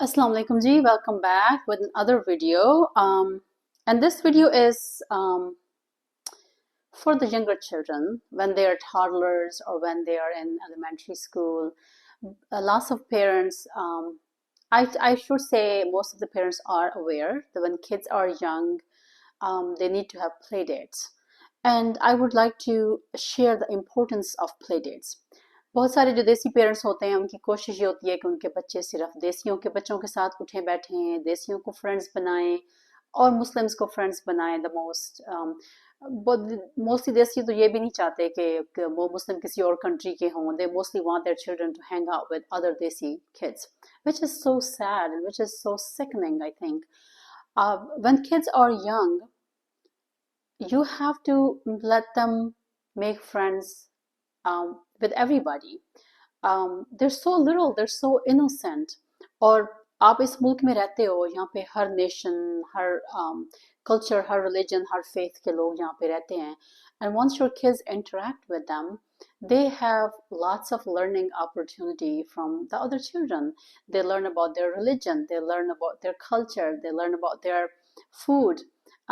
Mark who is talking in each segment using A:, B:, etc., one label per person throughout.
A: Assalamu alaikum ji, welcome back with another video. And this video is for the younger children when they are toddlers or when they are in elementary school. Lots of parents, I should say most of the parents are aware that when kids are young, they need to have play dates. And I would like to share the importance of play dates. बहुत सारे जो देसी parents होते हैं उनकी कोशिश ये होती है कि उनके बच्चे सिर्फ देसियों के बच्चों के साथ उठे बैठे हैं, देसियों को फ्रेंड्स बनाएं और मुस्लिम्स को फ्रेंड्स बनाएं द मोस्ट। मोस्टली देसी तो ये भी नहीं चाहते कि वो मुस्लिम किसी और कंट्री के हों। They mostly want their children to hang out with other desi kids, which is so sad and which is so sickening, I think. When kids are young, you have to let them make friends with everybody. They're so little, they're so innocent. और आप इस मुल्क में रहते हो, यहाँ पे हर nation, हर culture, हर religion, हर faith के लोग यहाँ पे रहते हैं. And once your kids interact with them, they have lots of learning opportunity from the other children. They learn about their religion, they learn about their culture, they learn about their food.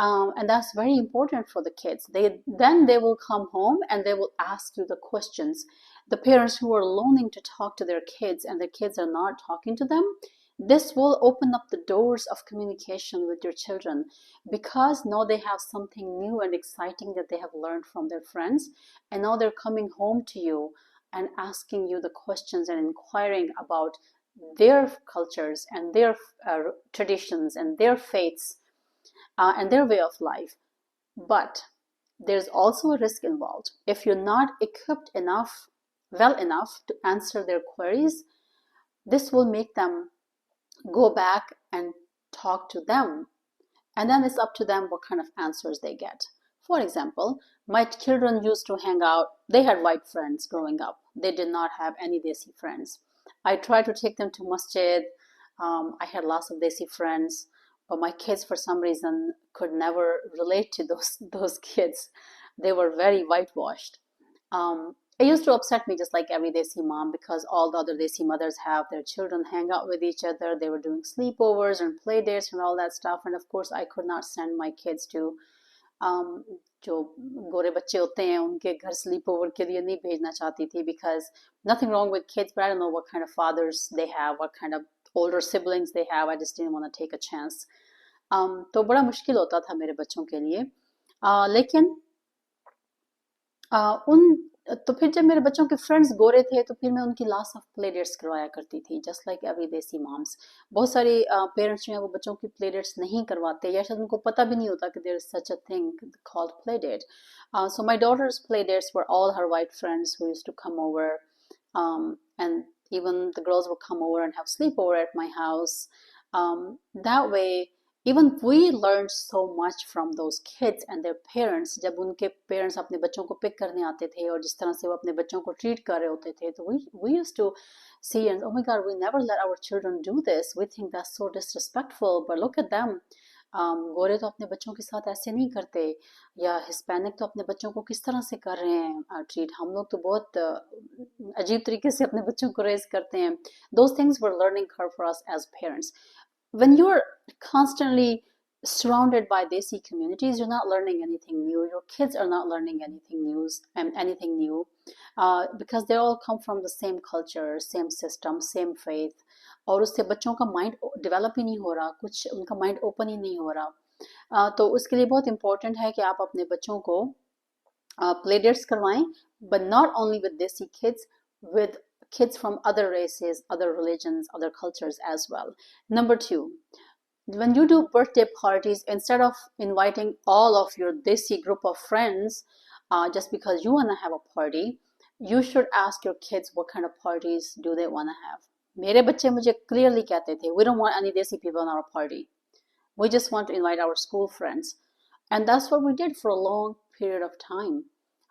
A: And that's very important for the kids. Then they will come home and they will ask you the questions. The parents who are loaning to talk to their kids and their kids are not talking to them, this will open up the doors of communication with your children, because now they have something new and exciting that they have learned from their friends, and now they're coming home to you and asking you the questions and inquiring about their cultures and their traditions and their faiths and their way of life. But there's also a risk involved. If you're not equipped enough, well enough to answer their queries, this will make them go back and talk to them. And then it's up to them what kind of answers they get. For example, my children used to hang out. They had white friends growing up. They did not have any Desi friends. I tried to take them to masjid. I had lots of Desi friends. But my kids, for some reason, could never relate to those kids. They were very whitewashed. It used to upset me just like every Desi mom, because all the other Desi mothers have their children hang out with each other. They were doing sleepovers and play dates and all that stuff. And of course, I could not send my kids to जो गोरे बच्चे होते हैं उनके घर sleep over के लिए नहीं भेजना चाहती थी, because nothing wrong with kids, but I don't know what kind of fathers they have, what kind of older siblings they have. I just didn't want to take a chance. तो बड़ा मुश्किल होता था मेरे बच्चों के लिए. लेकिन उन तो फिर जब मेरे बच्चों के फ्रेंड्स गोरे थे तो फिर मैं उनकी लॉट्स ऑफ प्ले डेट्स करवाया करती थी, जस्ट लाइक एवरी देसी मॉम्स. बहुत सारे पेरेंट्स जो हैं वो बच्चों की प्ले डेट्स नहीं करवाते, या शायद उनको पता भी नहीं होता कि there is such a thing called play date. So my daughter's play dates were all her white friends who used to come over, and even the girls would come over and have sleepover at my house. That way even we learned so much from those kids and their parents. जब उनके parents अपने बच्चों को pick करने आते थे और जिस तरह से वो अपने बच्चों को treat कर रहे होते थे, तो we used to see and oh my God, we never let our children do this. We think that's so disrespectful, but look at them. गोरे तो अपने बच्चों के साथ ऐसे नहीं करते, या हिस्पैनिक तो अपने बच्चों को किस तरह से कर रहे हैं ट्रीट. हम लोग तो बहुत अजीब तरीके से अपने बच्चों को रेज करते हैं. Those things were learning curve for us as parents. When you're constantly surrounded by Desi communities, you're not learning anything new. Your kids are not learning anything new, because they all come from the same culture, same system, same faith. और उससे बच्चों का mind develop ही नहीं हो रहा, कुछ उनका mind open ही नहीं हो रहा. तो उसके लिए बहुत इम्पोर्टेंट है कि आप अपने बच्चों को प्ले डेट्स करवाएं, but not only with Desi kids, with kids from other races, other religions, other cultures as well. Number 2, when you do birthday parties, instead of inviting all of your Desi group of friends just because you want to have a party, you should ask your kids what kind of parties do they want to have. मेरे बच्चे मुझे clearly कहते थे, we don't want any Desi people in our party. We just want to invite our school friends. And that's what we did for a long period of time.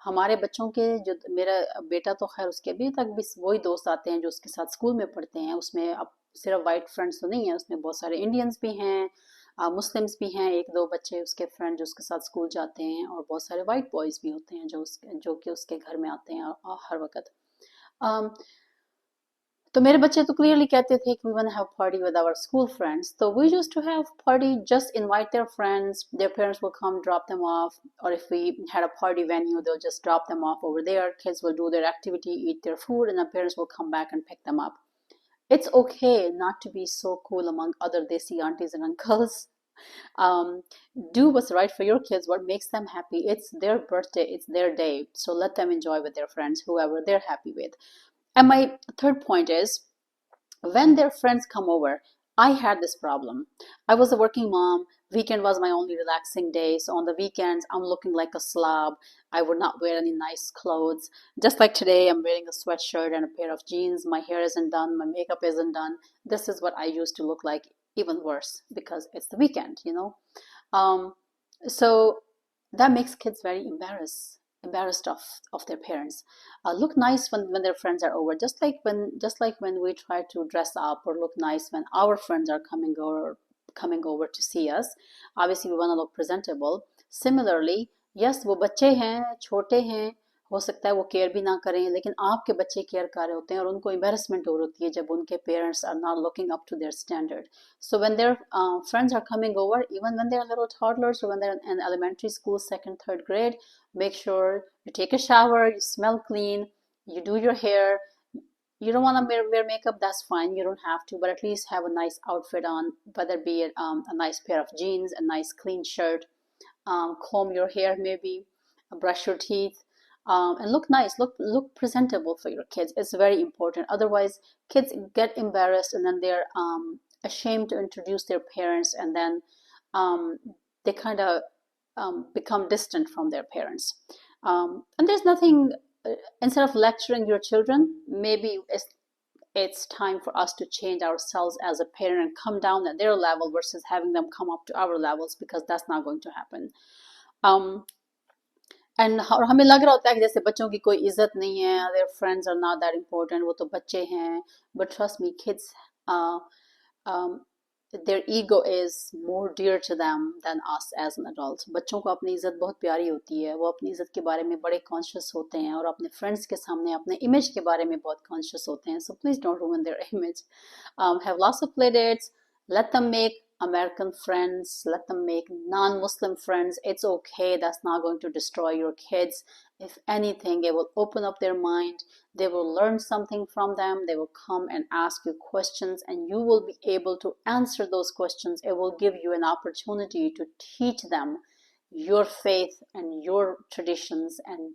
A: हमारे बच्चों के जो मेरा बेटा तो खैर उसके अभी तक भी वही दोस्त आते हैं जो उसके साथ स्कूल में पढ़ते हैं. उसमें अब सिर्फ वाइट फ्रेंड्स तो नहीं है, उसमें बहुत सारे इंडियंस भी हैं, मुस्लिम्स भी हैं, एक दो बच्चे उसके फ्रेंड जो उसके साथ स्कूल जाते हैं, और बहुत सारे वाइट बॉयज़ भी होते हैं जो कि उसके घर में आते हैं हर वक्त. तो मेरे बच्चे तो क्लियरली कहते थे कि we want to have party with our school friends. So we used to have party, just invite their friends. Their parents will come drop them off, or if we had a party venue, they'll just drop them off over there. Kids will do their activity, eat their food, and the parents will come back and pick them up. It's okay not to be so cool among other Desi aunties and uncles. Um, do what's right for your kids, what makes them happy. It's their birthday, it's their day. So let them enjoy with their friends, whoever they're happy with. And my third point is when their friends come over, I had this problem. I was a working mom. Weekend was my only relaxing day. So on the weekends, I'm looking like a slob. I would not wear any nice clothes. Just like today, I'm wearing a sweatshirt and a pair of jeans. My hair isn't done. My makeup isn't done. This is what I used to look like, even worse, because it's the weekend, you know? Um, so that makes kids very embarrassed of their parents. Look nice when their friends are over, just like when we try to dress up or look nice when our friends are coming over to see us. Obviously we want to look presentable. Similarly, yes, वो बच्चे हैं, छोटे हैं, हो सकता है वो care भी ना करें, लेकिन आपके बच्चे केयर कर रहे होते हैं और उनको embarrassment हो रही है जब उनके parents are not looking up to their standard. So when their friends are coming over, even when they're little toddlers or when they're in elementary school, second, third grade, make sure you take a shower, you smell clean, you do your hair. You don't want to wear makeup, that's fine, you don't have to, but at least have a nice outfit on, whether be it a nice pair of jeans, a nice clean shirt, comb your hair maybe, brush your teeth, and look nice, look presentable for your kids. It's very important. Otherwise, kids get embarrassed and then they're ashamed to introduce their parents, and then um, they kind of become distant from their parents. And there's nothing. Instead of lecturing your children, maybe it's time for us to change ourselves as a parent and come down at their level versus having them come up to our levels, because that's not going to happen. um, and हमें लग रहा होता है कि जैसे बच्चों की कोई इज्जत नहीं है, their friends are not that important, वो तो बच्चे हैं. But trust me kids, their ego is more dear to them than us as an adults. बच्चों को अपनी इज्जत बहुत प्यारी होती है, वो अपनी इज्जत के बारे में बड़े कॉन्शियस होते हैं और अपने फ्रेंड्स के सामने अपने इमेज के बारे में बहुत कॉन्शियस होते हैं. So please don't ruin their image. Have lots of play dates, let them make American friends, let them make non-Muslim friends. It's okay, that's not going to destroy your kids. If anything, it will open up their mind. They will learn something from them. They will come and ask you questions, and you will be able to answer those questions. It will give you an opportunity to teach them your faith and your traditions and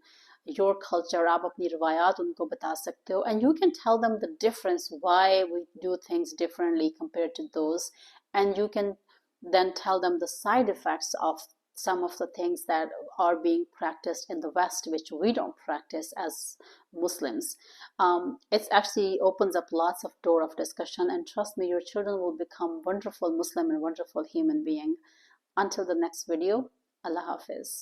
A: your culture. आप अपनी रिवायात उनको बता सकते हो, and you can tell them the difference, why we do things differently compared to those, and you can then tell them the side effects of some of the things that are being practiced in the West, which we don't practice as Muslims. It actually opens up lots of door of discussion, and trust me, your children will become wonderful Muslim and wonderful human being. Until the next video, Allah Hafiz.